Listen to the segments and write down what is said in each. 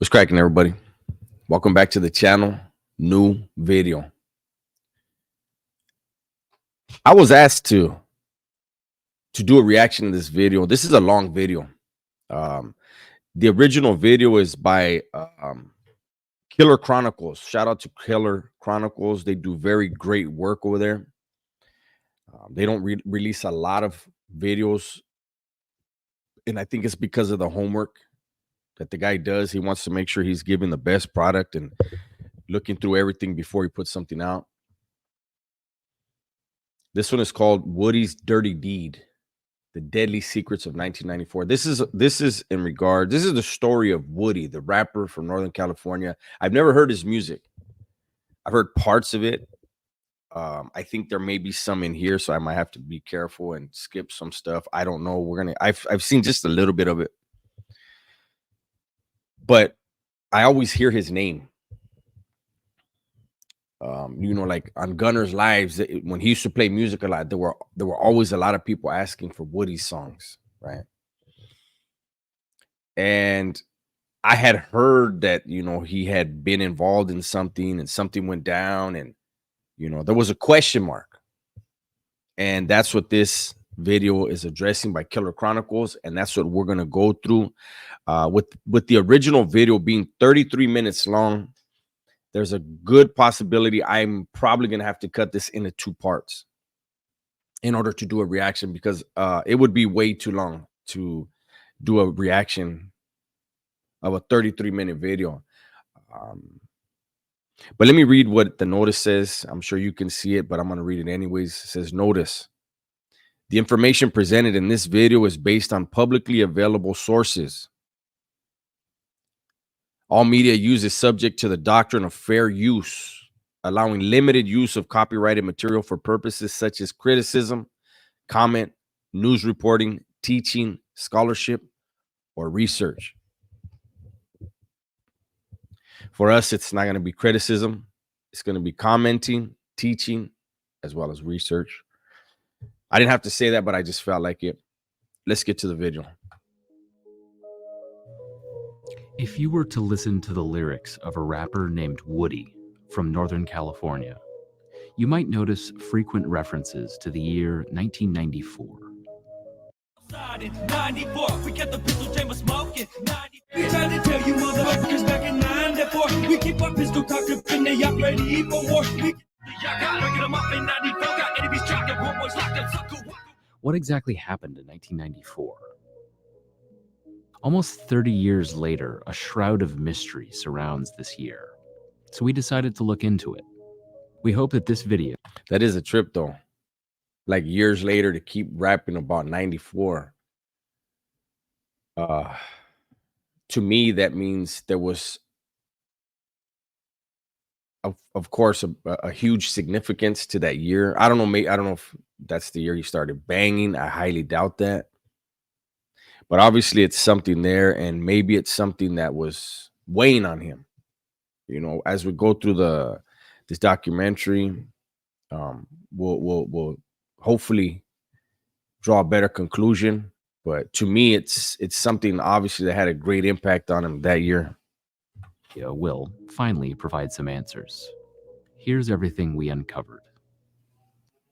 What's cracking, everybody? Welcome back to the channel. New video. I was asked to do a reaction to this video. This is a long video. Um, the original video is by Killer Chronicles. Shout out to Killer Chronicles. They do very great work over there. They don't release a lot of videos, and I think it's because of the homework that the guy does. He wants to make sure he's giving the best product and looking through everything before he puts something out. This one is called Woodie's Dirty Deed, The Deadly Secrets of 1994. This is the story of Woodie, the rapper from Northern California. I've never heard his music. I've heard parts of it. I think there may be some in here, so I might have to be careful and skip some stuff. I don't know. I've seen just a little bit of it, but I always hear his name. Like on Gunner's Lives, when he used to play music a lot, there were always a lot of people asking for Woodie's songs, right? And I had heard that, he had been involved in something and something went down and, there was a question mark. And that's what this video is addressing by Killer Chronicles. And that's what we're going to go through with the original video being 33 minutes long. There's a good possibility I'm probably going to have to cut this into 2 parts in order to do a reaction, because it would be way too long to do a reaction of a 33-minute video. But let me read what the notice says. I'm sure you can see it, but I'm going to read it anyways. It says, notice: the information presented in this video is based on publicly available sources. All media use is subject to the doctrine of fair use, allowing limited use of copyrighted material for purposes such as criticism, comment, news reporting, teaching, scholarship, or research. For us, it's not going to be criticism. It's going to be commenting, teaching, as well as research. I didn't have to say that, but I just felt like it. Let's get to the video. If you were to listen to the lyrics of a rapper named Woodie from Northern California, you might notice frequent references to the year 1994. We got the pistol chamber smoking. We trying to tell you motherfuckers back in 94. We keep our pistol cocked up and they up ready for war. What exactly happened in 1994? Almost 30 years later, a shroud of mystery surrounds this year. So we decided to look into it. We hope that this video... That is a trip, though. Like years later to keep rapping about 94. To me, that means there was, of course, a huge significance to that year. I don't know. I don't know if that's the year he started banging. I highly doubt that. But obviously, it's something there, and maybe it's something that was weighing on him. As we go through this documentary, we'll hopefully draw a better conclusion. But to me, it's something obviously that had a great impact on him that year. Will finally provide some answers. Here's everything we uncovered.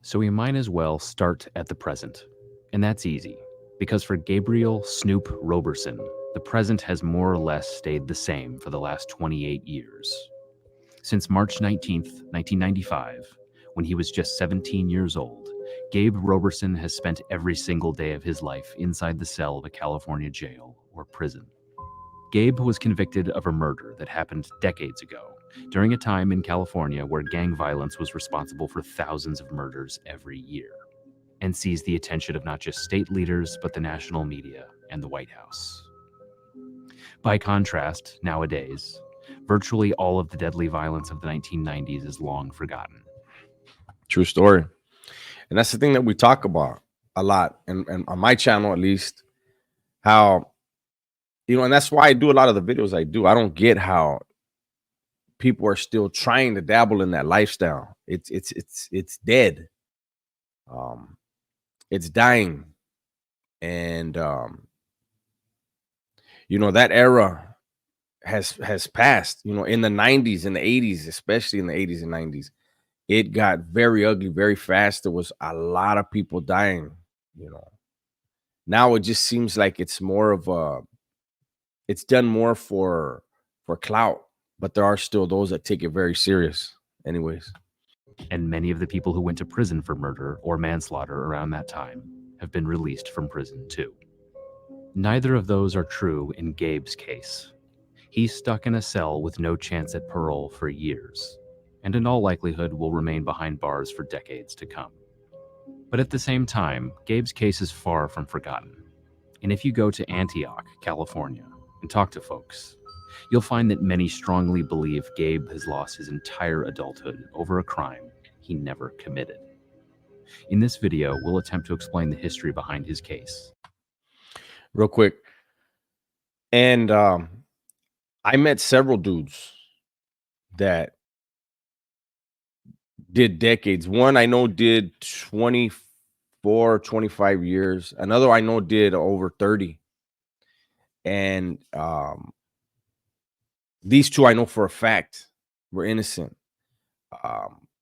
So we might as well start at the present, and that's easy. Because for Gabriel Snoop Roberson, the present has more or less stayed the same for the last 28 years. Since March 19th, 1995, when he was just 17 years old, Gabe Roberson has spent every single day of his life inside the cell of a California jail or prison. Gabe was convicted of a murder that happened decades ago, during a time in California where gang violence was responsible for thousands of murders every year, and seized the attention of not just state leaders, but the national media and the White House. By contrast, nowadays, virtually all of the deadly violence of the 1990s is long forgotten. True story. And that's the thing that we talk about a lot, and on my channel at least, how, and that's why I do a lot of the videos I do. I don't get how people are still trying to dabble in that lifestyle. It's dead. It's dying. And that era has passed. You know, in the 90s, in the 80s, especially in the 80s and 90s, it got very ugly very fast. There was a lot of people dying. You know, now it just seems like it's more of a, it's done more for clout, but there are still those that take it very serious. Anyways, And many of the people who went to prison for murder or manslaughter around that time have been released from prison too. Neither of those are true in Gabe's case. He's stuck in a cell with no chance at parole for years, and in all likelihood will remain behind bars for decades to come. But at the same time, Gabe's case is far from forgotten. And if you go to Antioch, California, and talk to folks, you'll find that many strongly believe Gabe has lost his entire adulthood over a crime he never committed. In this video, we'll attempt to explain the history behind his case. real quick. And I met several dudes that did decades. One I know did 24, 25 years. Another I know did over 30. And these two I know for a fact were innocent.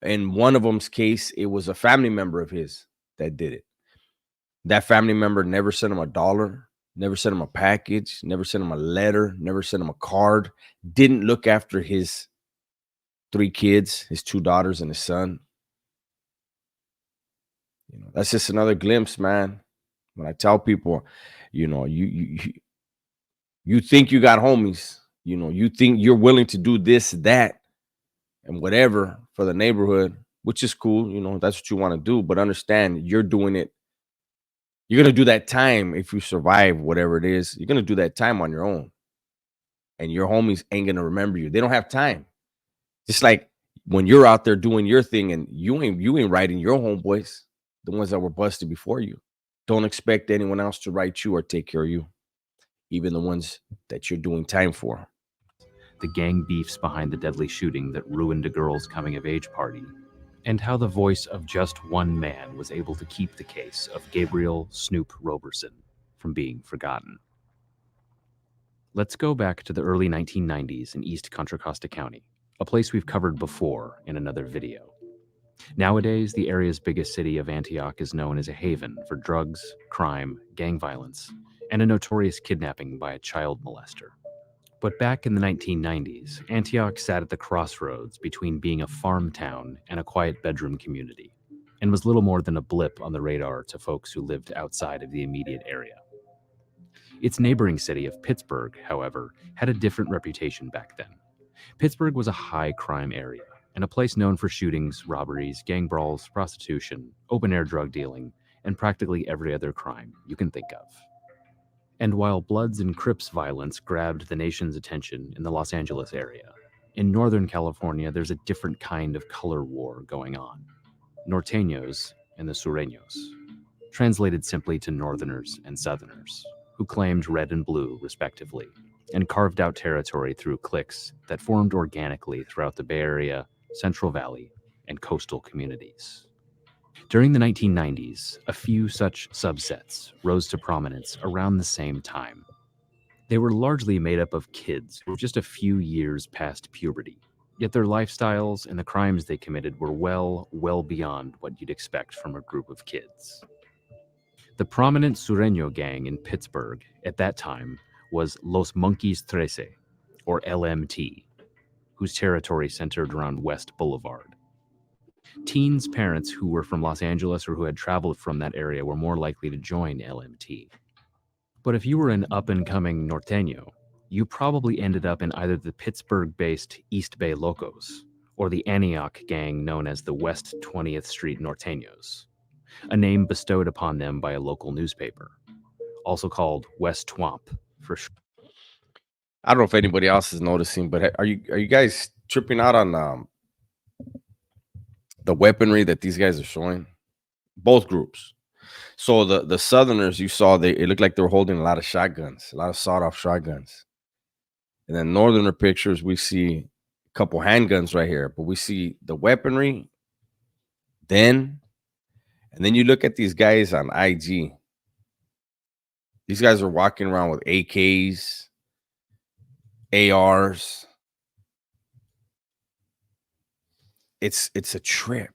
In one of them's case, it was a family member of his that did it. That family member never sent him a dollar, never sent him a package, never sent him a letter, never sent him a card, didn't look after his 3 kids, his 2 daughters and his son. You know, that's just another glimpse, man. When I tell people, you know, you think you got homies, you know, you think you're willing to do this, that, and whatever for the neighborhood, which is cool. You know, that's what you want to do, but understand you're doing it. You're going to do that time. If you survive whatever it is, you're going to do that time on your own, and your homies ain't going to remember you. They don't have time. Just like when you're out there doing your thing and you ain't writing your homeboys, the ones that were busted before you. Don't expect anyone else to write you or take care of you, even the ones that you're doing time for. The gang beefs behind the deadly shooting that ruined a girl's coming-of-age party, and how the voice of just one man was able to keep the case of Gabriel Snoop Roberson from being forgotten. Let's go back to the early 1990s in East Contra Costa County, a place we've covered before in another video. Nowadays, the area's biggest city of Antioch is known as a haven for drugs, crime, gang violence, and a notorious kidnapping by a child molester. But back in the 1990s, Antioch sat at the crossroads between being a farm town and a quiet bedroom community, and was little more than a blip on the radar to folks who lived outside of the immediate area. Its neighboring city of Pittsburgh, however, had a different reputation back then. Pittsburgh was a high crime area, and a place known for shootings, robberies, gang brawls, prostitution, open-air drug dealing, and practically every other crime you can think of. And while Bloods and Crips violence grabbed the nation's attention in the Los Angeles area, in Northern California there's a different kind of color war going on. Norteños and the Sureños, translated simply to Northerners and Southerners, who claimed red and blue respectively, and carved out territory through cliques that formed organically throughout the Bay Area, Central Valley, and coastal communities. During the 1990s, a few such subsets rose to prominence around the same time. They were largely made up of kids who were just a few years past puberty, yet their lifestyles and the crimes they committed were well beyond what you'd expect from a group of kids. The prominent Sureño gang in Pittsburgh at that time was Los Monkeys Trece, or LMT, whose territory centered around West Boulevard. Teens' parents who were from Los Angeles or who had traveled from that area were more likely to join LMT. But if you were an up-and-coming Norteño, you probably ended up in either the Pittsburgh-based East Bay Locos or the Antioch gang known as the West 20th Street Norteños, a name bestowed upon them by a local newspaper, also called West Twomp for short. I don't know if anybody else is noticing, but are you guys tripping out on the weaponry that these guys are showing? Both groups. So the Southerners, you saw, it looked like they were holding a lot of shotguns, a lot of sawed-off shotguns. And then Northerner pictures, we see a couple handguns right here, but we see the weaponry then. And then you look at these guys on IG. These guys are walking around with AKs, ARs. It's a trip.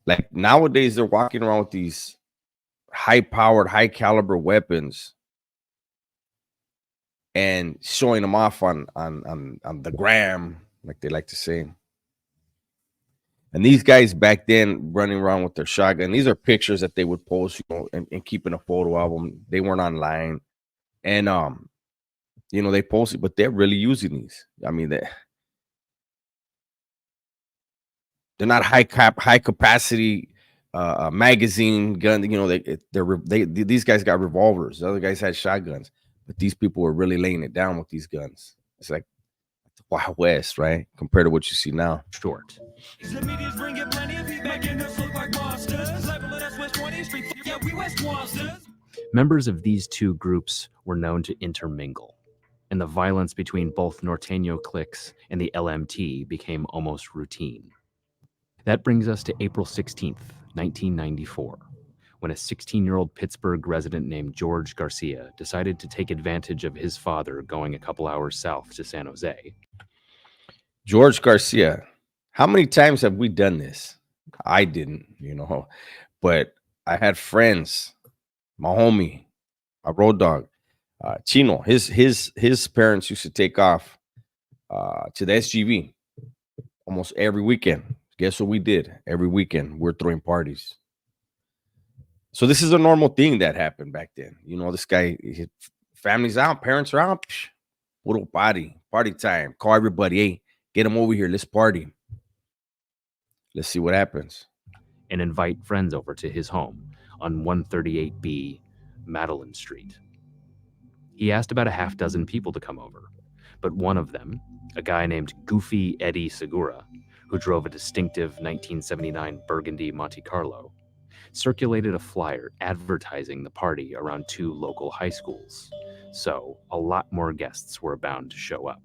Like nowadays, they're walking around with these high-powered, high-caliber weapons and showing them off on the gram, like they like to say. And these guys back then running around with their shotgun. These are pictures that they would post, and keeping a photo of them. They weren't online, and they posted, but they're really using these. I mean, they're not high capacity magazine gun. These guys got revolvers. The other guys had shotguns, but these people were really laying it down with these guns. It's like the Wild West, right? Compared to what you see now. Short. The media's bringing plenty of feedback and us look like monsters. Level of us West 20th Street, yeah, we West monsters. Members of these two groups were known to intermingle, and the violence between both Norteño cliques and the LMT became almost routine. That brings us to April 16th, 1994, when a 16-year-old Pittsburgh resident named George Garcia decided to take advantage of his father going a couple hours south to San Jose. George Garcia. How many times have we done this? I didn't, but I had friends, my homie, my road dog, Chino. His parents used to take off to the SGV almost every weekend. Guess what we did? Every weekend we're throwing parties. So this is a normal thing that happened back then. This guy, his family's out, parents are out. Little party time. Call everybody. Hey, get them over here. Let's party. Let's see what happens. And invite friends over to his home on 138B Madeline Street. He asked about a half dozen people to come over, but one of them, a guy named Goofy Eddie Segura, who drove a distinctive 1979 Burgundy Monte Carlo, circulated a flyer advertising the party around two local high schools. So a lot more guests were bound to show up.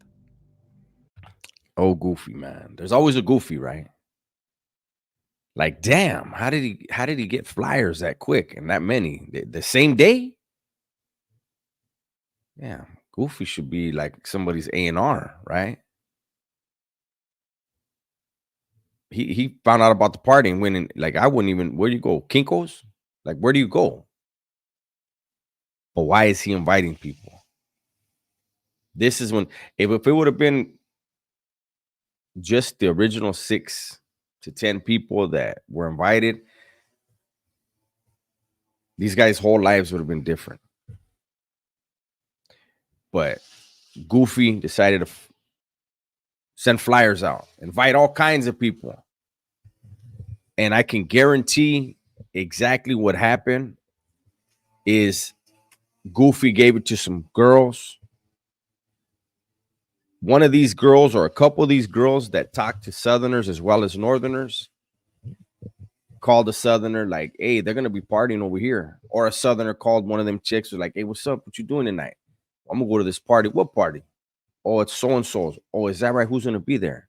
Oh, Goofy, man. There's always a Goofy, right? Like, damn, how did he get flyers that quick and that many? The same day? Yeah, Goofy should be like somebody's A&R, right? He found out about the party and went in. Like, I wouldn't even. Where do you go? Kinko's? Like, where do you go? But why is he inviting people? This is when, if it would have been just the original 6 to 10 people that were invited, these guys' whole lives would have been different. But Goofy decided to send flyers out, invite all kinds of people. And I can guarantee exactly what happened is Goofy gave it to some girls. One of these girls, or a couple of these girls that talk to Southerners as well as Northerners, called a Southerner like, hey, they're going to be partying over here. Or a Southerner called one of them chicks, was like, hey, what's up? What you doing tonight? I'm going to go to this party. What party? Oh, it's so-and-so's. Oh, is that right? Who's going to be there?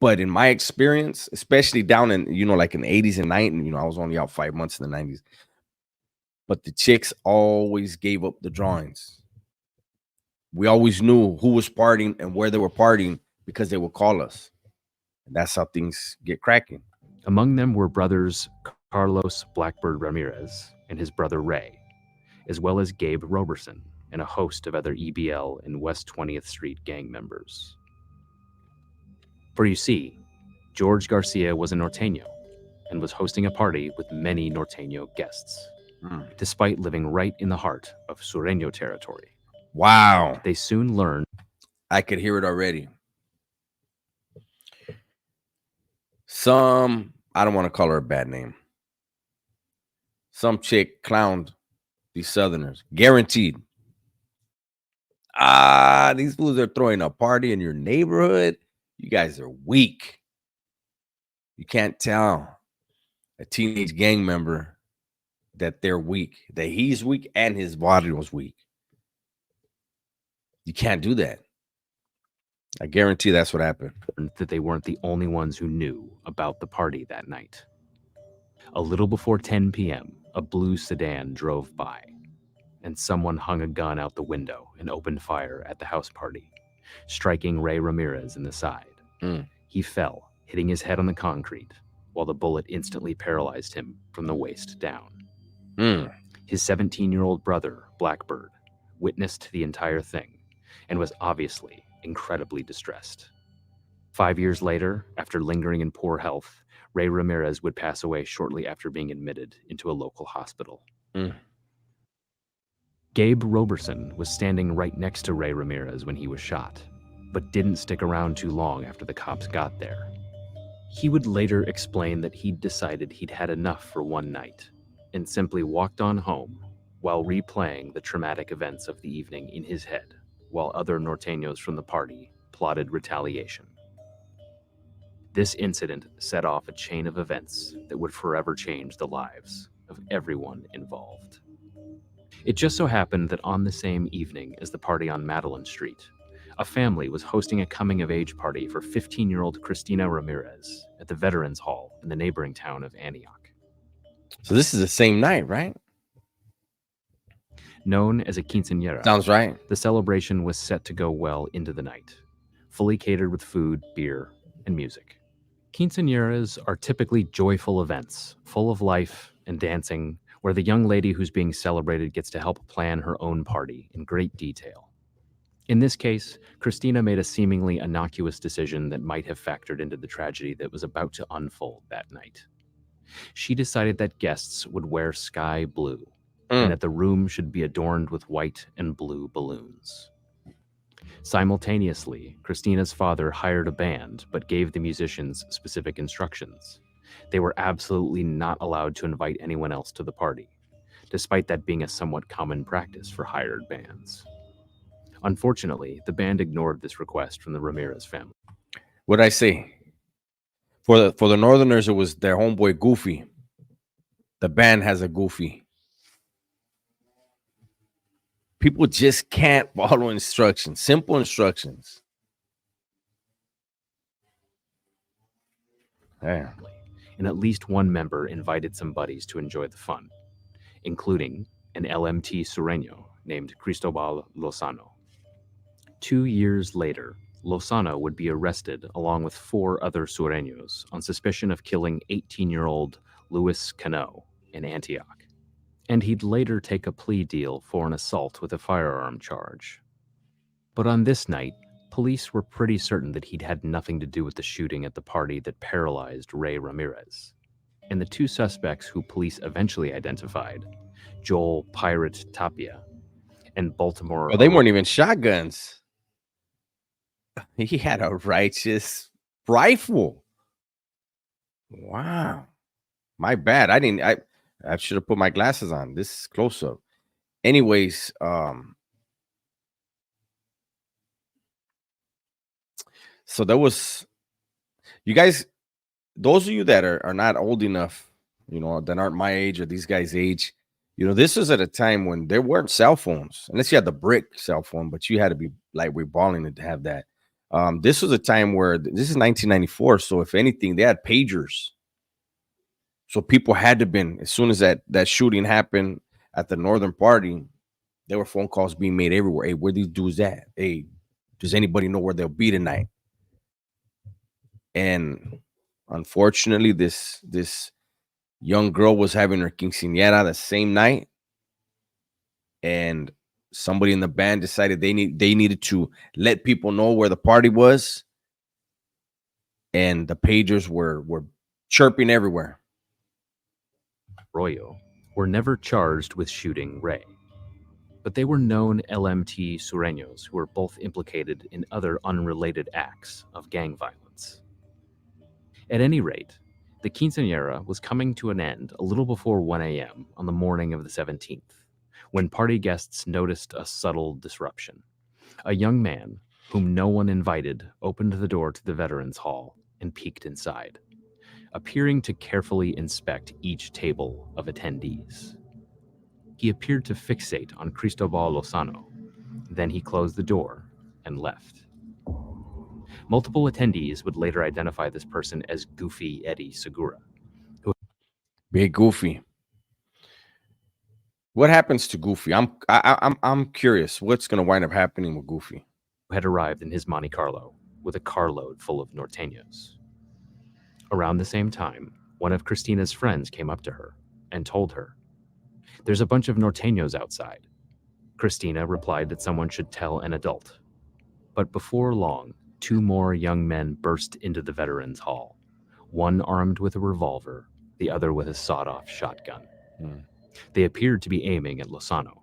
But in my experience, especially down in, like in the 80s and 90s, I was only out 5 months in the 90s. But the chicks always gave up the drawings. We always knew who was partying and where they were partying because they would call us. And that's how things get cracking. Among them were brothers Carlos Blackbird Ramirez and his brother Ray, as well as Gabe Roberson and a host of other EBL and West 20th Street gang members. For you see, George Garcia was a Norteño and was hosting a party with many Norteño guests, despite living right in the heart of Sureño territory. Wow. They soon learned. I could hear it already. I don't want to call her a bad name. Some chick clowned these Southerners. Guaranteed. These fools are throwing a party in your neighborhood. You guys are weak. You can't tell a teenage gang member that they're weak, that he's weak and his body was weak. You can't do that. I guarantee that's what happened. That they weren't the only ones who knew about the party that night. A little before 10 p.m., a blue sedan drove by. and someone hung a gun out the window and opened fire at the house party, striking Ray Ramirez in the side. He fell, hitting his head on the concrete, while the bullet instantly paralyzed him from the waist down. His 17-year-old brother, Blackbird, witnessed the entire thing and was obviously incredibly distressed. 5 years later, after lingering in poor health, Ray Ramirez would pass away shortly after being admitted into a local hospital. Gabe Roberson was standing right next to Ray Ramirez when he was shot, but didn't stick around too long after the cops got there. He would later explain that he'd decided he'd had enough for one night and simply walked on home while replaying the traumatic events of the evening in his head, while other norteños from the party plotted retaliation. This incident set off a chain of events that would forever change the lives of everyone involved. It just so happened that on the same evening as the party on Madeline Street, a family was hosting a coming-of-age party for 15-year-old Cristina Ramirez at the Veterans Hall in the neighboring town of Antioch. So this is the same night, right? Known as a quinceañera, Sounds right. the celebration was set to go well into the night, fully catered with food, beer, and music. Quinceañeras are typically joyful events, full of life and dancing, where the young lady who's being celebrated gets to help plan her own party in great detail. In this case, Cristina made a seemingly innocuous decision that might have factored into the tragedy that was about to unfold that night. She decided that guests would wear sky blue, and that the room should be adorned with white and blue balloons. Simultaneously, Cristina's father hired a band, but gave the musicians specific instructions. They were absolutely not allowed to invite anyone else to the party, despite that being a somewhat common practice for hired bands. Unfortunately, the band ignored this request from the Ramirez family. What'd I say? For the Northerners, it was their homeboy Goofy. The band has a Goofy. People just can't follow instructions, simple instructions. Yeah. And at least one member invited some buddies to enjoy the fun, including an LMT Sureño named Cristobal Lozano. 2 years later, Lozano would be arrested along with 4 other Sureños on suspicion of killing 18-year-old Luis Cano in Antioch. And he'd later take a plea deal for an assault with a firearm charge. But on this night, police were pretty certain that he'd had nothing to do with the shooting at the party that paralyzed Ray Ramirez. And the 2 suspects who police eventually identified, Joel Pirate Tapia and Baltimore... Oh, they weren't even shotguns. He had a righteous rifle. Wow. My bad. I should have put my glasses on. This is close up. Anyways, so there was, you guys, those of you that are not old enough, that aren't my age or these guys' age, this was at a time when there weren't cell phones, unless you had the brick cell phone, but you had to be like we're balling to have that. This was a time where this is 1994. So if anything, they had pagers. So people had to been, as soon as that shooting happened at the Northern Party, there were phone calls being made everywhere. Hey, where these dudes at? Hey, does anybody know where they'll be tonight? And unfortunately, this young girl was having her quinceañera the same night, and somebody in the band decided they needed to let people know where the party was, and the pagers were chirping everywhere. Arroyo were never charged with shooting Ray, but they were known LMT Sureños who were both implicated in other unrelated acts of gang violence. At any rate, the quinceañera was coming to an end a little before 1 a.m. on the morning of the 17th, when party guests noticed a subtle disruption. A young man, whom no one invited, opened the door to the Veterans Hall and peeked inside, appearing to carefully inspect each table of attendees. He appeared to fixate on Cristobal Lozano. Then he closed the door and left. Multiple attendees would later identify this person as Goofy Eddie Segura. Big Goofy. What happens to Goofy? I'm curious. What's gonna wind up happening with Goofy? Had arrived in his Monte Carlo with a carload full of norteños. Around the same time, one of Christina's friends came up to her and told her, "There's a bunch of norteños outside." Christina replied that someone should tell an adult. But before long, two more young men burst into the veterans' hall, one armed with a revolver, the other with a sawed-off shotgun. They appeared to be aiming at Lozano,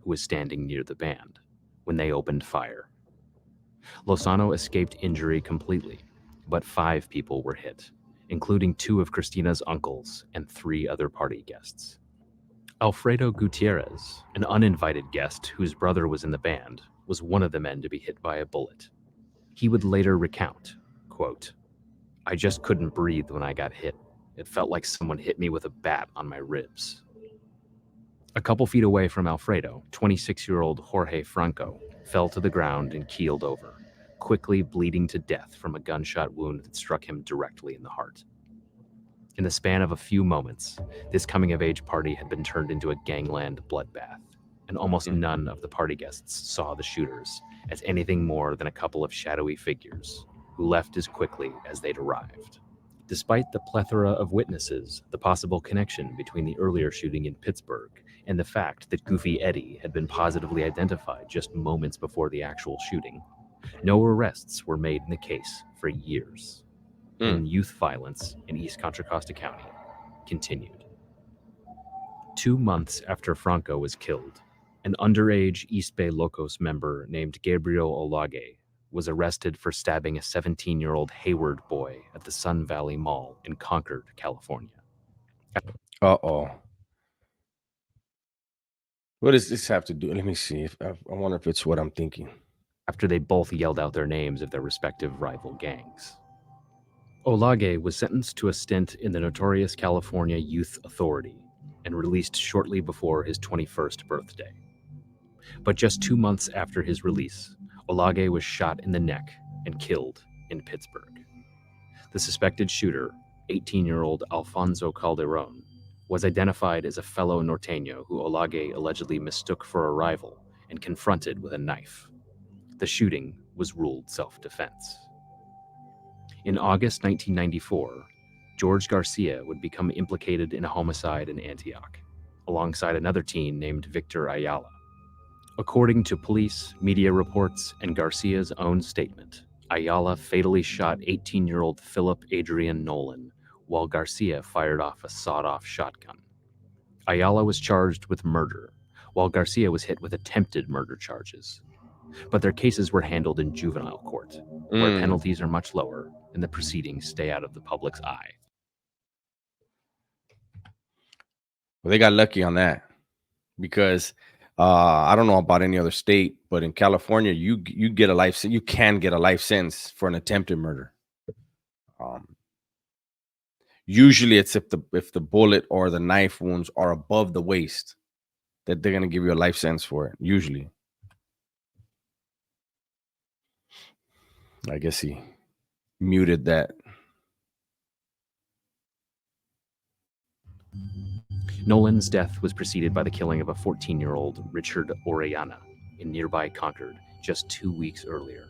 who was standing near the band, when they opened fire. Lozano escaped injury completely, but 5 people were hit, including 2 of Christina's uncles and 3 other party guests. Alfredo Gutierrez, an uninvited guest whose brother was in the band, was one of the men to be hit by a bullet. He would later recount, quote, "I just couldn't breathe when I got hit. It felt like someone hit me with a bat on my ribs." A couple feet away from Alfredo, 26-year-old Jorge Franco fell to the ground and keeled over, quickly bleeding to death from a gunshot wound that struck him directly in the heart. In the span of a few moments, this coming-of-age party had been turned into a gangland bloodbath, and almost none of the party guests saw the shooters as anything more than a couple of shadowy figures who left as quickly as they'd arrived. Despite the plethora of witnesses, the possible connection between the earlier shooting in Pittsburgh and the fact that Goofy Eddie had been positively identified just moments before the actual shooting, no arrests were made in the case for years. And youth violence in East Contra Costa County continued. 2 months after Franco was killed, an underage East Bay Locos member named Gabriel Olage was arrested for stabbing a 17-year-old Hayward boy at the Sun Valley Mall in Concord, California. Uh-oh. What does this have to do? Let me see. If I wonder if it's what I'm thinking. After they both yelled out their names of their respective rival gangs. Olage was sentenced to a stint in the notorious California Youth Authority and released shortly before his 21st birthday. But just 2 months after his release, Olage was shot in the neck and killed in Pittsburgh. The suspected shooter, 18-year-old Alfonso Calderon, was identified as a fellow norteño who Olage allegedly mistook for a rival and confronted with a knife. The shooting was ruled self-defense. In August 1994, George Garcia would become implicated in a homicide in Antioch, alongside another teen named Victor Ayala. According to police, media reports, and Garcia's own statement, Ayala fatally shot 18-year-old Philip Adrian Nolan, while Garcia fired off a sawed-off shotgun. Ayala was charged with murder, while Garcia was hit with attempted murder charges. But their cases were handled in juvenile court, where penalties are much lower and the proceedings stay out of the public's eye. Well, they got lucky on that because I don't know about any other state, but in California, you get a life you can get a life sentence for an attempted murder. Usually, it's if the bullet or the knife wounds are above the waist, that they're gonna give you a life sentence for it. Usually, I guess he muted that. Nolan's death was preceded by the killing of a 14-year-old Richard Orellana in nearby Concord just 2 weeks earlier,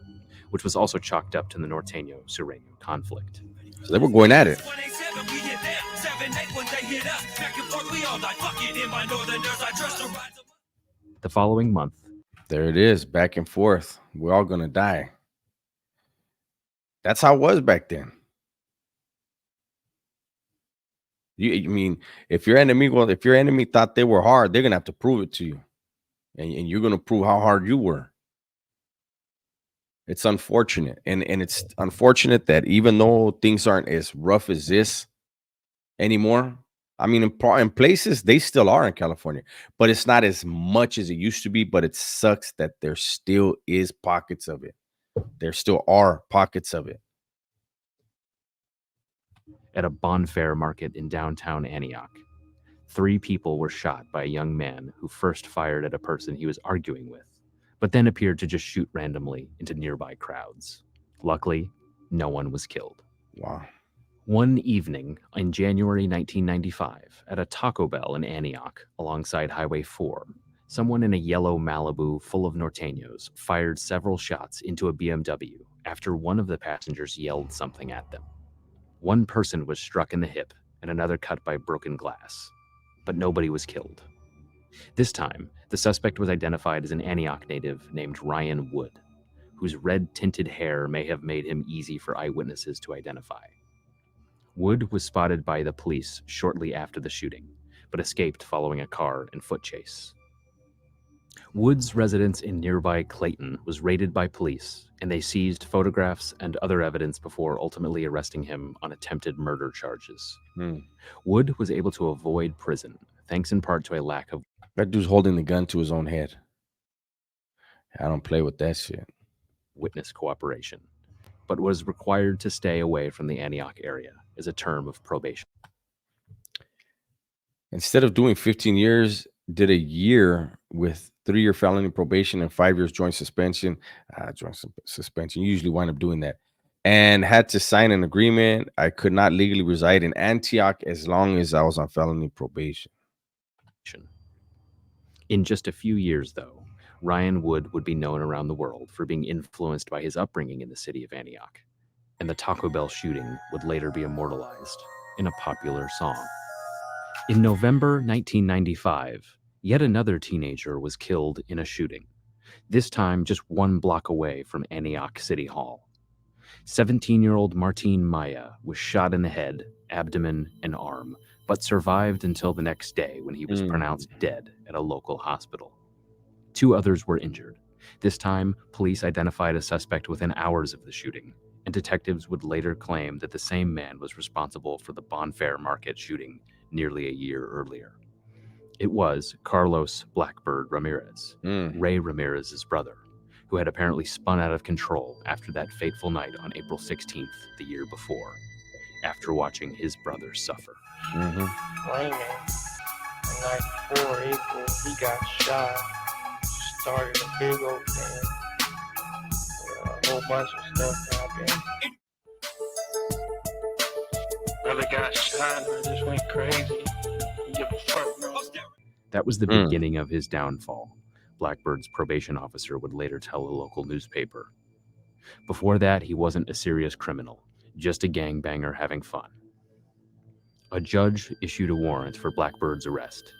which was also chalked up to the Norteño-Sureño conflict. So they were going at it. The following month, there it is, back and forth. We're all gonna die. That's how it was back then. You mean if your enemy thought they were hard, they're gonna have to prove it to you, and you're gonna prove how hard you were. It's unfortunate, and it's unfortunate that even though things aren't as rough as this anymore, I mean, in places they still are in California, but it's not as much as it used to be. But it sucks that there still is pockets of it. There still are pockets of it. At a bonfire market in downtown Antioch, 3 people were shot by a young man who first fired at a person he was arguing with, but then appeared to just shoot randomly into nearby crowds. Luckily, no one was killed. Wow. One evening in January 1995, at a Taco Bell in Antioch alongside Highway 4, someone in a yellow Malibu full of norteños fired several shots into a BMW after one of the passengers yelled something at them. One person was struck in the hip and another cut by broken glass, but nobody was killed. This time, the suspect was identified as an Antioch native named Ryan Wood, whose red-tinted hair may have made him easy for eyewitnesses to identify. Wood was spotted by the police shortly after the shooting, but escaped following a car and foot chase. Wood's residence in nearby Clayton was raided by police, and they seized photographs and other evidence before ultimately arresting him on attempted murder charges. Wood was able to avoid prison, thanks in part to a lack of... That dude's holding the gun to his own head. I don't play with that shit. ...witness cooperation, but was required to stay away from the Antioch area as a term of probation. Instead of doing 15 years, did a year with 3-year felony probation and 5 years joint suspension. You usually wind up doing that. And had to sign an agreement. I could not legally reside in Antioch as long as I was on felony probation. In just a few years, though, Ryan Wood would be known around the world for being influenced by his upbringing in the city of Antioch, and the Taco Bell shooting would later be immortalized in a popular song. In November 1995, yet another teenager was killed in a shooting, this time just 1 block away from Antioch City Hall. 17-year-old Martin Maya was shot in the head, abdomen, and arm, but survived until the next day when he was pronounced dead at a local hospital. 2 others were injured. This time, police identified a suspect within hours of the shooting, and detectives would later claim that the same man was responsible for the Bonfair Market shooting nearly a year earlier. It was Carlos Blackbird Ramirez, Ray Ramirez's brother, who had apparently spun out of control after that fateful night on April 16th the year before, after watching his brother suffer. Raymond, the night before April, he got shot. Started a big old thing. A whole bunch of stuff happened. Brother got shot and I just went crazy. Give a fuck, bro. That was the beginning of his downfall, Blackbird's probation officer would later tell a local newspaper. Before that, he wasn't a serious criminal, just a gangbanger having fun. A judge issued a warrant for Blackbird's arrest.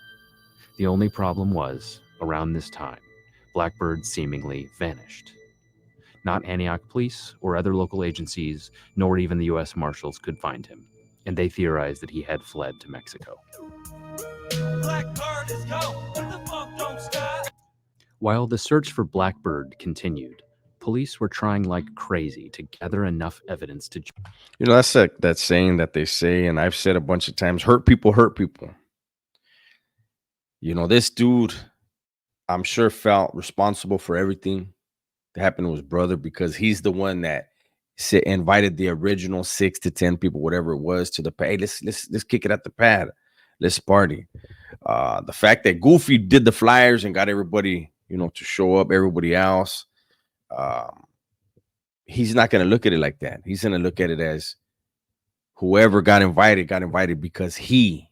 The only problem was, around this time, Blackbird seemingly vanished. Not Antioch police or other local agencies, nor even the U.S. Marshals could find him, and they theorized that he had fled to Mexico. Blackbird is gone, but the funk don't stop. While the search for Blackbird continued, police were trying like crazy to gather enough evidence to... You know, that's that saying that they say, and I've said a bunch of times, hurt people hurt people. You know, this dude, I'm sure, felt responsible for everything that happened to his brother because he's the one that invited the original 6 to 10 people, whatever it was, to the pad. Hey, let's kick it at the pad. Let's party. The fact that Goofy did the flyers and got everybody, you know, to show up, everybody else, he's not going to look at it like that. He's going to look at it as whoever got invited because he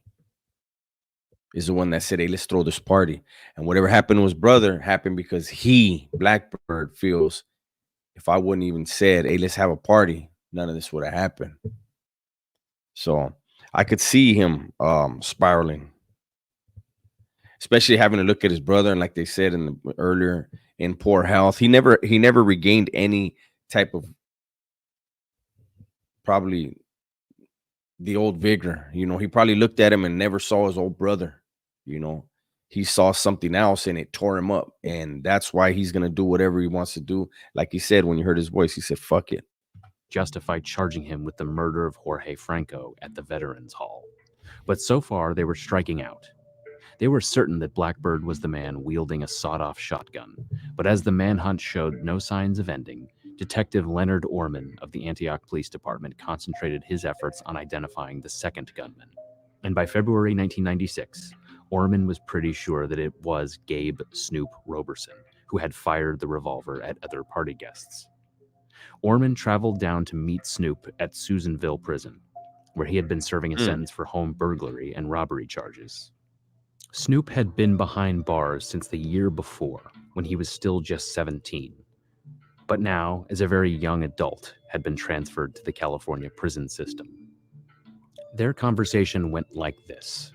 is the one that said, hey, let's throw this party. And whatever happened to his brother happened because he, Blackbird, feels if I wouldn't even said, hey, let's have a party, none of this would have happened. So I could see him spiraling, especially having to look at his brother. And like they said earlier, in poor health, he never regained any type of probably the old vigor. You know, he probably looked at him and never saw his old brother. You know, he saw something else and it tore him up. And that's why he's going to do whatever he wants to do. Like he said, when you heard his voice, he said, fuck it. Justified charging him with the murder of Jorge Franco at the Veterans Hall. But so far, they were striking out. They were certain that Blackbird was the man wielding a sawed-off shotgun. But as the manhunt showed no signs of ending, Detective Leonard Orman of the Antioch Police Department concentrated his efforts on identifying the second gunman. And by February 1996, Orman was pretty sure that it was Gabe Snoop Roberson, who had fired the revolver at other party guests. Orman traveled down to meet Snoop at Susanville Prison. where he had been serving a sentence for home burglary and robbery charges. Snoop had been behind bars since the year before, when he was still just 17. But now, as a very young adult, had been transferred to the California prison system. Their conversation went like this.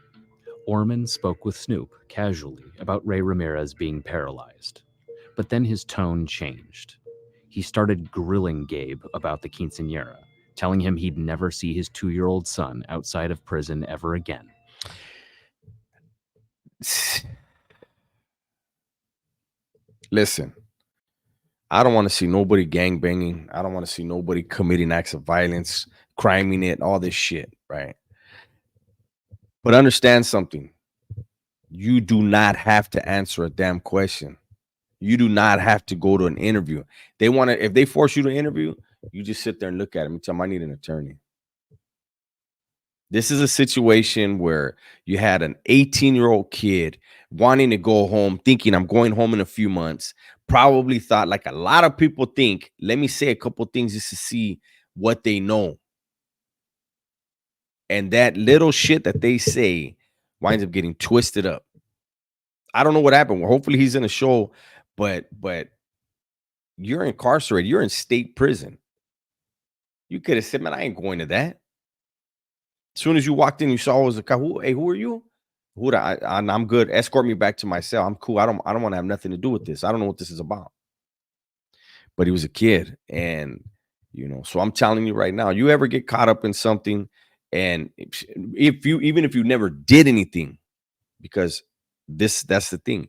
Orman spoke with Snoop casually about Ray Ramirez being paralyzed. But then his tone changed. He started grilling Gabe about the quinceañera, telling him he'd never see his 2-year-old son outside of prison ever again. Listen, I don't want to see nobody gangbanging. I don't want to see nobody committing acts of violence, criming it, all this shit, right? But understand something. You do not have to answer a damn question. You do not have to go to an interview. They want to, if they force you to interview, you just sit there and look at them and tell them, I need an attorney. This is a situation where you had an 18-year-old kid wanting to go home, thinking I'm going home in a few months, probably thought, like a lot of people think, let me say a couple things just to see what they know. And that little shit that they say winds up getting twisted up. I don't know what happened. Well, hopefully he's in a show, but you're incarcerated. You're in state prison. You could have said, man, I ain't going to that. As soon as you walked in, you saw I was a guy. Hey, who are you? I'm good. Escort me back to my cell. I'm cool. I don't want to have nothing to do with this. I don't know what this is about. But he was a kid, and so I'm telling you right now, you ever get caught up in something, and even if you never did anything, because that's the thing,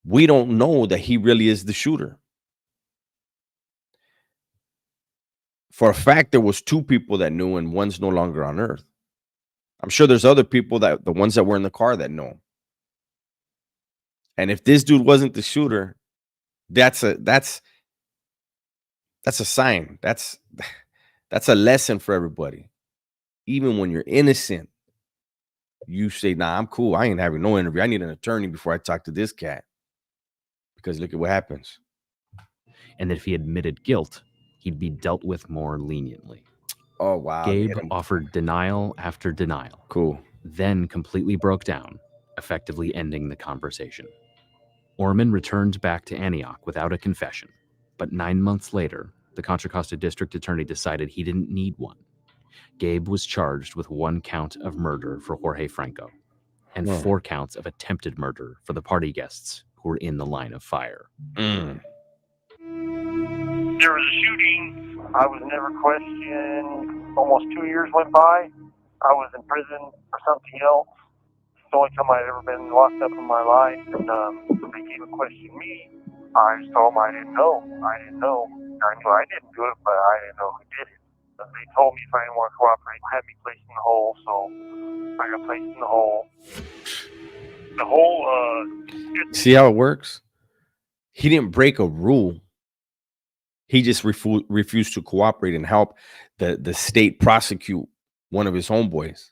we don't know that he really is the shooter. For a fact, there was 2 people that knew, and one's no longer on earth. I'm sure there's other people, that the ones that were in the car, that know. And if this dude wasn't the shooter, that's a sign. That's a lesson for everybody. Even when you're innocent, you say, nah, I'm cool. I ain't having no interview. I need an attorney before I talk to this cat. Because look at what happens. And that if he admitted guilt, he'd be dealt with more leniently. Oh, wow. Gabe offered denial after denial. Cool. Then completely broke down, effectively ending the conversation. Orman returned back to Antioch without a confession, but 9 months later, the Contra Costa district attorney decided he didn't need one. Gabe was charged with 1 count of murder for Jorge Franco and 4 counts of attempted murder for the party guests who were in the line of fire. There was a shooting. I was never questioned. Almost 2 years went by. I was in prison for something else. It's the only time I've ever been locked up in my life. And they came and questioned me. I just told them I didn't know. I knew I didn't do it, but I didn't know who did it. But they told me if I didn't want to cooperate, had me placed in the hole. So I got placed in the hole. The hole, see how it works? He didn't break a rule. He just refused to cooperate and help the state prosecute one of his homeboys.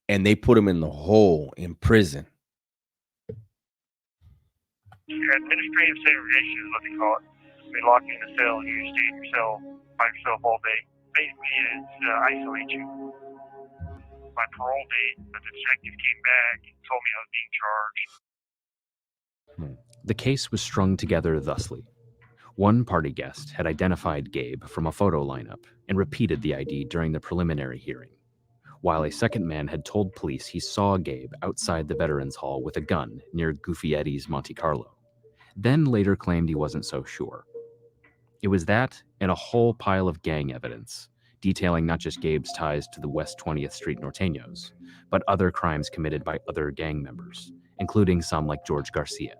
And they put him in the hole in prison. Administrative segregation is what they call it. They lock you in a cell and you stay in your cell by yourself all day. Basically, it's isolate you. My parole date, the detective came back and told me I was being charged. The case was strung together thusly. 1 party guest had identified Gabe from a photo lineup and repeated the ID during the preliminary hearing, while a second man had told police he saw Gabe outside the Veterans Hall with a gun near Goofy Eddie's Monte Carlo, then later claimed he wasn't so sure. It was that and a whole pile of gang evidence, detailing not just Gabe's ties to the West 20th Street Norteños, but other crimes committed by other gang members, including some like George Garcia,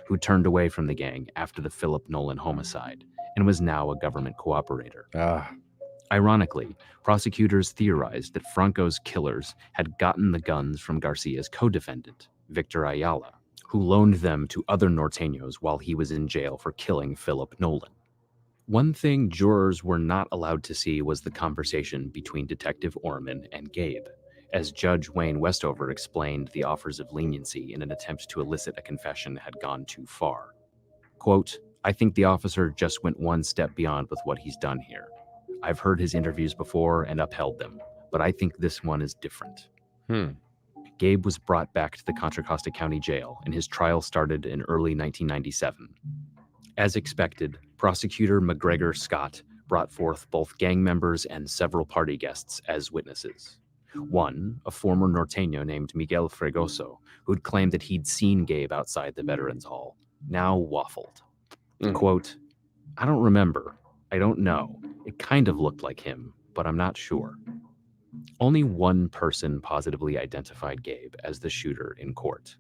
who turned away from the gang after the Philip Nolan homicide and was now a government cooperator. Ironically, prosecutors theorized that Franco's killers had gotten the guns from Garcia's co-defendant, Victor Ayala, who loaned them to other Norteños while he was in jail for killing Philip Nolan. One thing jurors were not allowed to see was the conversation between Detective Orman and Gabe, as Judge Wayne Westover explained the offers of leniency in an attempt to elicit a confession had gone too far. Quote, I think the officer just went 1 step beyond with what he's done here. I've heard his interviews before and upheld them, but I think this one is different. Hmm. Gabe was brought back to the Contra Costa County Jail, and his trial started in early 1997. As expected, prosecutor McGregor Scott brought forth both gang members and several party guests as witnesses. One, a former norteño named Miguel Fregoso, who'd claimed that he'd seen Gabe outside the Veterans Hall, now waffled. Quote, "I don't remember. I don't know. It kind of looked like him, but I'm not sure." Only one person positively identified Gabe as the shooter in court.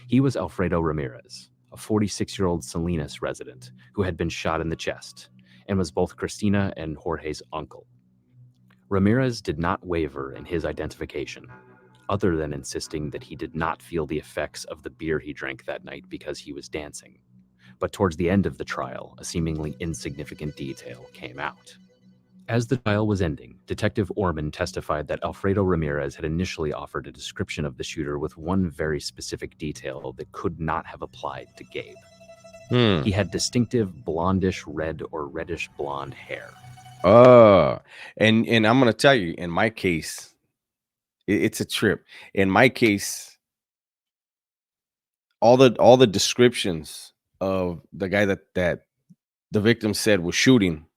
He was Alfredo Ramirez, a 46-year-old Salinas resident who had been shot in the chest and was both Christina and Jorge's uncle. Ramirez did not waver in his identification, other than insisting that he did not feel the effects of the beer he drank that night because he was dancing. But towards the end of the trial, a seemingly insignificant detail came out. As the trial was ending, Detective Orman testified that Alfredo Ramirez had initially offered a description of the shooter with one very specific detail that could not have applied to Gabe. He had distinctive blondish red or reddish blonde hair. And I'm gonna tell you, in my case, it's a trip. In my case, all the descriptions of the guy that the victim said was shooting,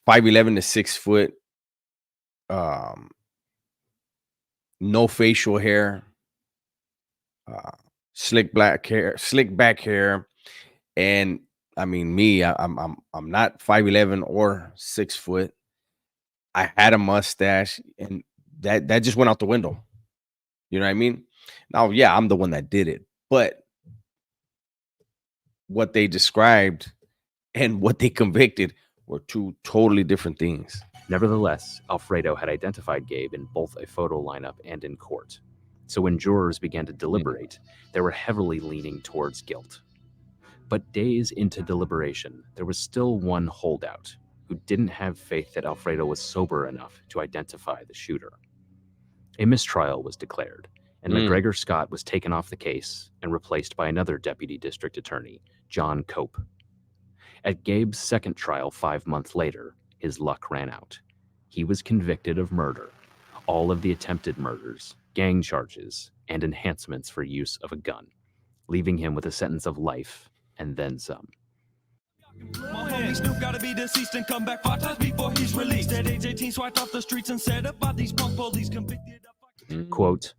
5'11" to 6 foot, no facial hair, slick back hair, and I mean me, I'm not 5'11" or 6 foot. I had a mustache, and that just went out the window. You know what I mean? Now, yeah, I'm the one that did it, but what they described and what they convicted were two totally different things. Nevertheless, Alfredo had identified Gabe in both a photo lineup and in court. So when jurors began to deliberate, they were heavily leaning towards guilt. But days into deliberation, there was still one holdout who didn't have faith that Alfredo was sober enough to identify the shooter. A mistrial was declared, and McGregor Scott was taken off the case and replaced by another deputy district attorney, John Cope. At Gabe's second trial 5 months later, his luck ran out. He was convicted of murder, all of the attempted murders, gang charges, and enhancements for use of a gun, leaving him with a sentence of life and then some. My homie Snoop gotta be deceased and come back 5 times before he's released. At age 18, swiped off the streets and set up by these punk police convicted of... Quote,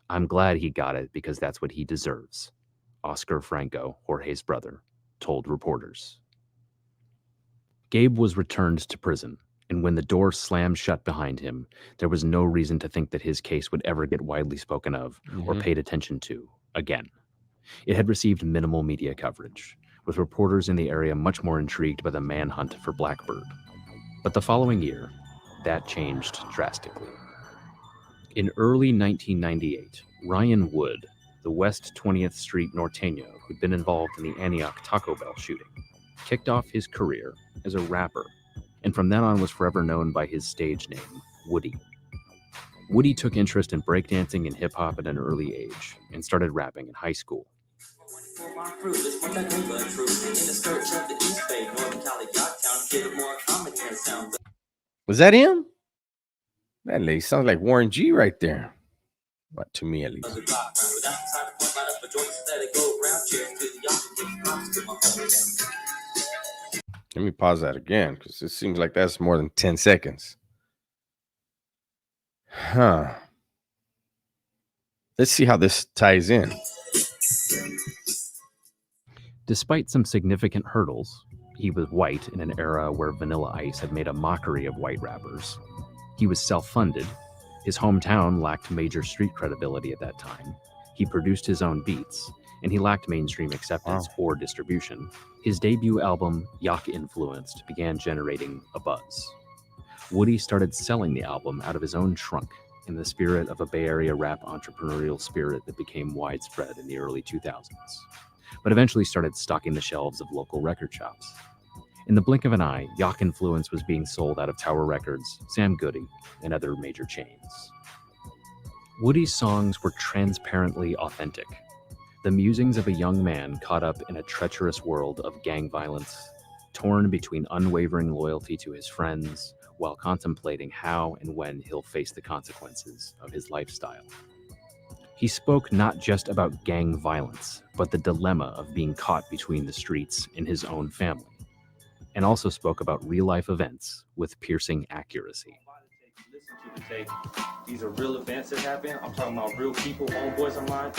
"I'm glad he got it because that's what he deserves," Oscar Franco, Jorge's brother, told reporters. Gabe was returned to prison, and when the door slammed shut behind him, there was no reason to think that his case would ever get widely spoken of or paid attention to again. It had received minimal media coverage, with reporters in the area much more intrigued by the manhunt for Blackbird. But the following year, that changed drastically. In early 1998, Ryan Wood, the West 20th Street norteño who'd been involved in the Antioch Taco Bell shooting, kicked off his career as a rapper, and from then on was forever known by his stage name, Woodie. Woodie took interest in breakdancing and hip-hop at an early age and started rapping in high school. Was that him? That lady sounds like Warren G right there. But to me, at least. Let me pause that again, because it seems like that's more than 10 seconds. Let's see how this ties in. Despite some significant hurdles, he was white in an era where Vanilla Ice had made a mockery of white rappers. He was self-funded. His hometown lacked major street credibility at that time. He produced his own beats, and he lacked mainstream acceptance or distribution. His debut album, Yak Influenced, began generating a buzz. Woodie started selling the album out of his own trunk in the spirit of a Bay Area rap entrepreneurial spirit that became widespread in the early 2000s, but eventually started stocking the shelves of local record shops. In the blink of an eye, Yak Influence was being sold out of Tower Records, Sam Goody, and other major chains. Woodie's songs were transparently authentic, the musings of a young man caught up in a treacherous world of gang violence, torn between unwavering loyalty to his friends, while contemplating how and when he'll face the consequences of his lifestyle. He spoke not just about gang violence, but the dilemma of being caught between the streets in his own family, and also spoke about real-life events with piercing accuracy. Listen to the tape. These are real events that happen. I'm talking about real people, homeboys of mine.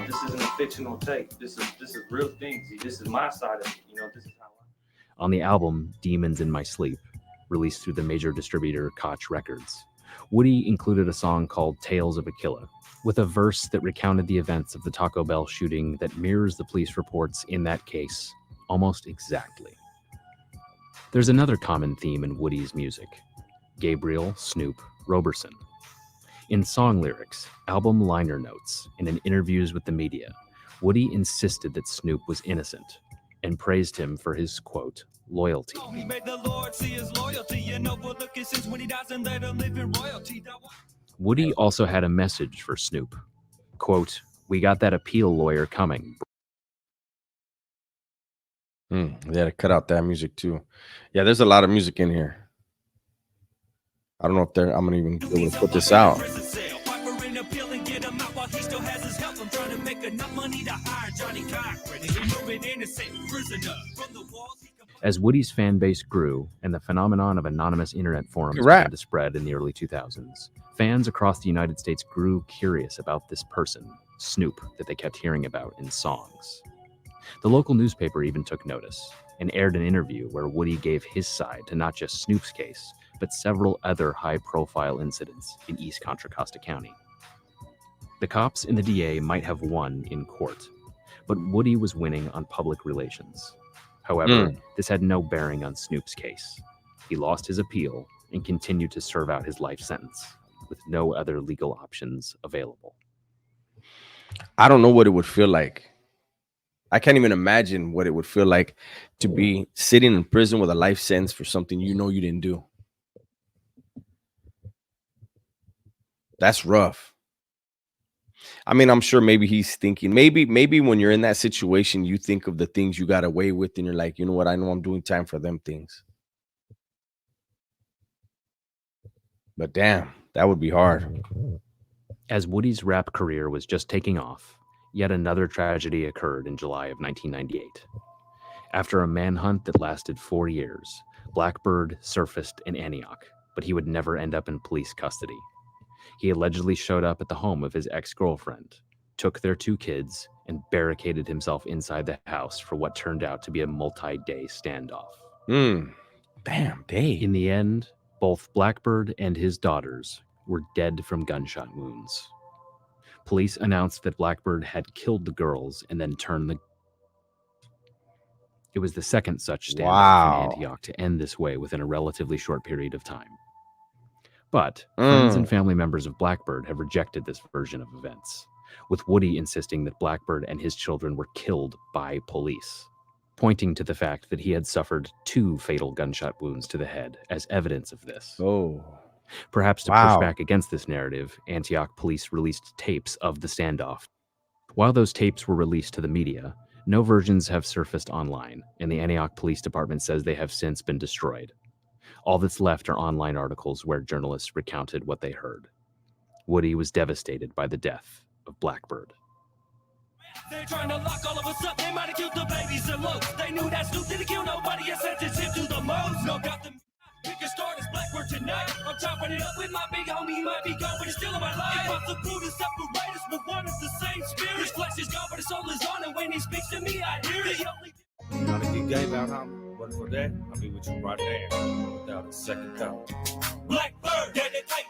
This isn't a fictional tape. This is real things. This is my side of it. This is how On the album Demons in My Sleep, released through the major distributor Koch Records, Woodie included a song called Tales of a Killer, with a verse that recounted the events of the Taco Bell shooting that mirrors the police reports in that case almost exactly. There's another common theme in Woodie's music: Gabriel Snoop Roberson. In song lyrics, album liner notes, and in interviews with the media, Woodie insisted that Snoop was innocent and praised him for his, quote, loyalty. He made the Lord see his loyalty and overlook his sins when he dies and let him live in royalty. Woodie also had a message for Snoop. Quote, "We got that appeal lawyer coming." They had to cut out that music too. Yeah, there's a lot of music in here. I don't know if I'm gonna even be able to put this out. As Woodie's fan base grew and the phenomenon of anonymous internet forums began to spread in the early 2000s, fans across the United States grew curious about this person, Snoop, that they kept hearing about in songs. The local newspaper even took notice and aired an interview where Woodie gave his side to not just Snoop's case, but several other high-profile incidents in East Contra Costa County. The cops and the DA might have won in court, but Woodie was winning on public relations. However, this had no bearing on Snoop's case. He lost his appeal and continued to serve out his life sentence, with no other legal options available. I don't know what it would feel like. I can't even imagine what it would feel like to be sitting in prison with a life sentence for something you know you didn't do. That's rough. I mean, I'm sure maybe he's thinking, maybe when you're in that situation, you think of the things you got away with and you're like, you know what? I know I'm doing time for them things. But damn, that would be hard. As Woodie's rap career was just taking off, yet another tragedy occurred in July of 1998. After a manhunt that lasted 4 years, Blackbird surfaced in Antioch, but he would never end up in police custody. He allegedly showed up at the home of his ex-girlfriend, took their 2 kids, and barricaded himself inside the house for what turned out to be a multi-day standoff. Damn day. In the end, both Blackbird and his daughters were dead from gunshot wounds. Police announced that Blackbird had killed the girls and then turned the... It was the second such standoff in Antioch to end this way within a relatively short period of time. But friends and family members of Blackbird have rejected this version of events, with Woodie insisting that Blackbird and his children were killed by police, pointing to the fact that he had suffered 2 fatal gunshot wounds to the head as evidence of this. Perhaps to push back against this narrative, Antioch police released tapes of the standoff. While those tapes were released to the media, no versions have surfaced online, and the Antioch Police Department says they have since been destroyed. All that's left are online articles where journalists recounted what they heard. Woodie was devastated by the death of Blackbird. They're trying to lock all of us up. They might have killed the babies and loads. They knew that Snoop didn't kill nobody and sentenced him to the most. No, got them. Pick a start as Blackbird tonight. I'm chopping it up with my big homie. He might be gone, but he's still in my life. Impossible to separate us, but one is the same spirit. His flesh is gone, but his soul is on. And when he speaks to me, I hear it. You know, to get gave out, homie. But for that, I'll be with you right there without a second thought. Blackbird, dead and tight.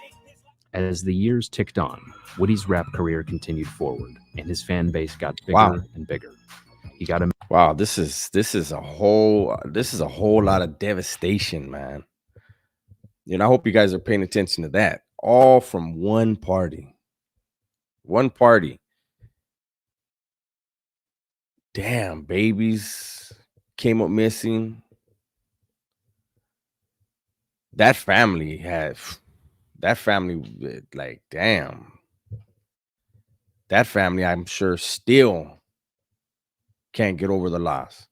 As the years ticked on, Woodie's rap career continued forward, and his fan base got bigger and bigger. He got a this is a whole lot of devastation, man. You know, I hope you guys are paying attention to that. All from one party. One party. Damn, babies came up missing. That family, like, damn. That family, I'm sure, still can't get over the loss.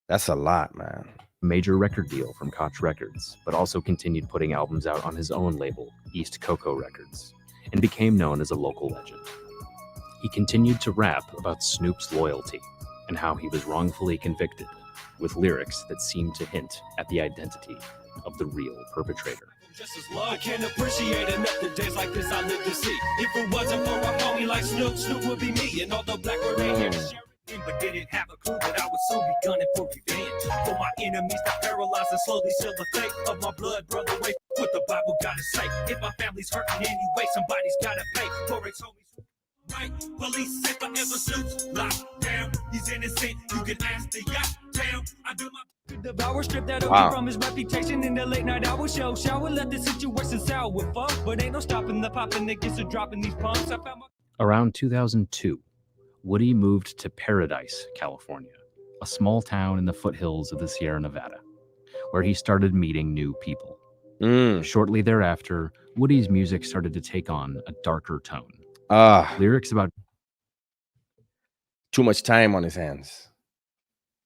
That's a lot, man. major record deal from Koch Records, but also continued putting albums out on his own label, East Coco Records, and became known as a local legend. He continued to rap about Snoop's loyalty and how he was wrongfully convicted, with lyrics that seemed to hint at the identity of the real perpetrator. Just as love, I can't appreciate enough the days like this I live to see. If it wasn't for a homie like Snoop, Snoop would be me. And although Blackbird ain't here to share it, but didn't have a clue that I would soon be gunning for revenge. For my enemies that paralyze and slowly seal the fate of my blood, brother. Wait, what the Bible gotta say. If my family's hurting anyway, somebody's gotta pay for its homies. Right, police say forever Snoop's locked down. He's innocent, you can ask the yacht town. I do my devour, strip that away from his reputation in the late night hour show. Shower, let the situation sour with fun, but ain't no stopping the popping that gets to dropping these pumps. I found my Around 2002, Woodie moved to Paradise, California, a small town in the foothills of the Sierra Nevada, where he started meeting new people. Shortly thereafter, Woodie's music started to take on a darker tone. Lyrics about too much time on his hands.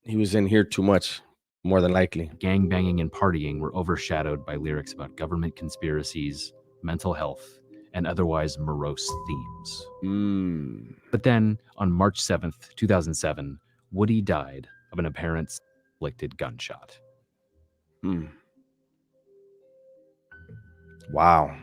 He was in here too much, more than likely. gangbanging and partying were overshadowed by lyrics about government conspiracies, mental health, and otherwise morose themes. But then, on March 7th, 2007, Woodie died of an apparent self-inflicted gunshot. Wow.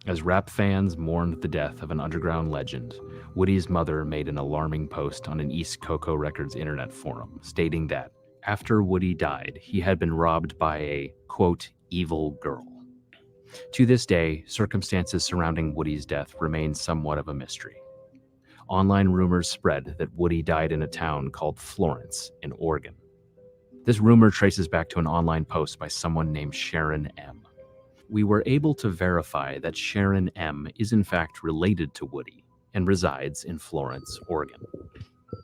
As rap fans mourned the death of an underground legend, Woodie's mother made an alarming post on an East Coco Records internet forum, stating that after Woodie died, he had been robbed by a, quote, evil girl. To this day, circumstances surrounding Woodie's death remain somewhat of a mystery. Online rumors spread that Woodie died in a town called Florence in Oregon. This rumor traces back to an online post by someone named Sharon M. We were able to verify that Sharon M. is in fact related to Woodie and resides in Florence, Oregon.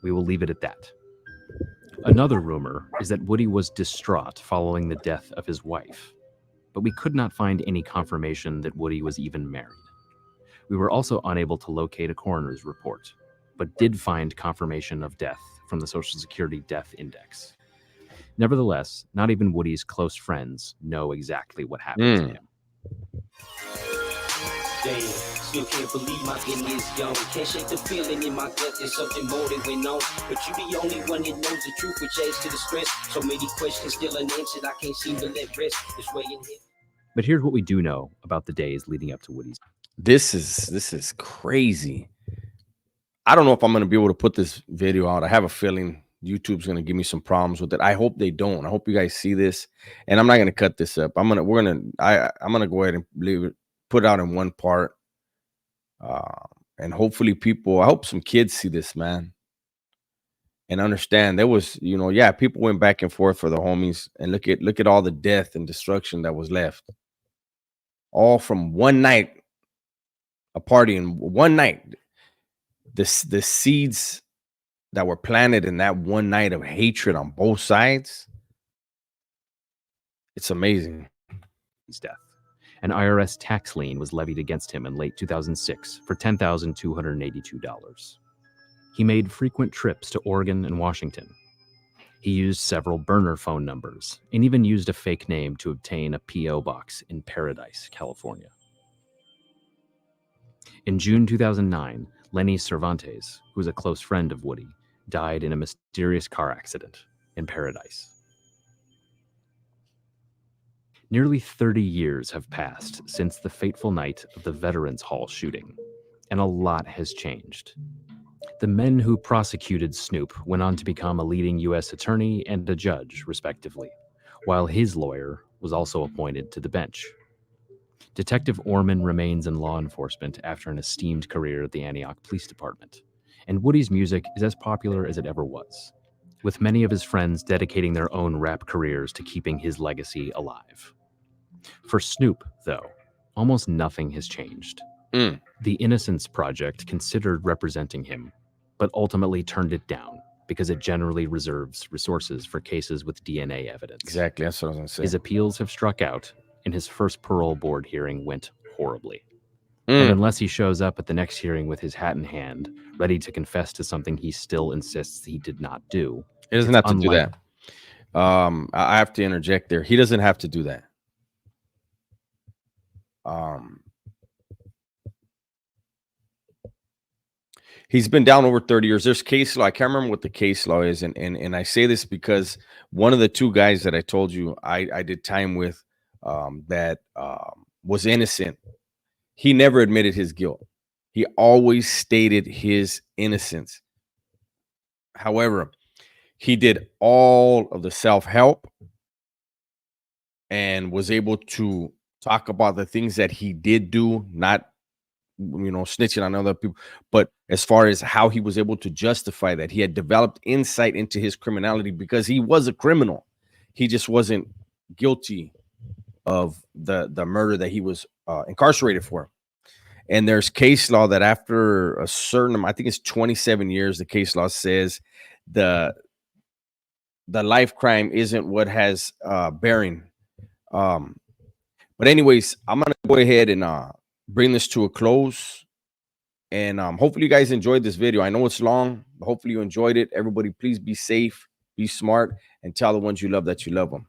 We will leave it at that. Another rumor is that Woodie was distraught following the death of his wife, but we could not find any confirmation that Woodie was even married. We were also unable to locate a coroner's report, but did find confirmation of death from the Social Security Death Index. Nevertheless, not even Woodie's close friends know exactly what happened to him. Damn, still can't believe my end is young. Can't shake the feeling in my gut, there's something more that went on. But you the only one that knows the truth, which adds to the stress. So many questions still unanswered, I can't seem to let rest. It's weighing heavy. But here's what we do know about the days leading up to Woodie's. This is crazy. I don't know if I'm going to be able to put this video out. I have a feeling YouTube's going to give me some problems with it. I hope they don't. I hope you guys see this, and I'm not going to cut this up. I'm going to go ahead and leave it, put it out in one part. And hopefully I hope some kids see this, man, and understand there was, people went back and forth for the homies, and look at all the death and destruction that was left. All from one night, a party in one night. The seeds that were planted in that one night of hatred on both sides. It's amazing. His death. An IRS tax lien was levied against him in late 2006 for $10,282. He made frequent trips to Oregon and Washington. He used several burner phone numbers and even used a fake name to obtain a P.O. box in Paradise, California. In June 2009, Lenny Cervantes, who was a close friend of Woodie, died in a mysterious car accident in Paradise. Nearly 30 years have passed since the fateful night of the Veterans Hall shooting, and a lot has changed. The men who prosecuted Snoop went on to become a leading U.S. attorney and a judge, respectively, while his lawyer was also appointed to the bench. Detective Orman remains in law enforcement after an esteemed career at the Antioch Police Department, and Woodie's music is as popular as it ever was, with many of his friends dedicating their own rap careers to keeping his legacy alive. For Snoop, though, almost nothing has changed. The Innocence Project considered representing him, but ultimately turned it down because it generally reserves resources for cases with DNA evidence. Exactly, that's what I was going to say. His appeals have struck out, and his first parole board hearing went horribly. And unless he shows up at the next hearing with his hat in hand, ready to confess to something he still insists he did not do, He doesn't have to do that. I have to interject there. He doesn't have to do that. He's been down over 30 years. There's case law. I can't remember what the case law is. And I say this because one of the two guys that I told you I did time with that was innocent, he never admitted his guilt. He always stated his innocence. However, he did all of the self-help and was able to talk about the things that he did do, not snitching on other people, but as far as how he was able to justify that, he had developed insight into his criminality because he was a criminal. He just wasn't guilty of the murder that he was incarcerated for. And there's case law that after a certain, I think it's 27 years, the case law says the life crime isn't what has bearing. But anyways, I'm gonna go ahead and bring this to a close. And hopefully you guys enjoyed this video. I know it's long, but hopefully you enjoyed it. Everybody, please be safe, be smart, and tell the ones you love that you love them.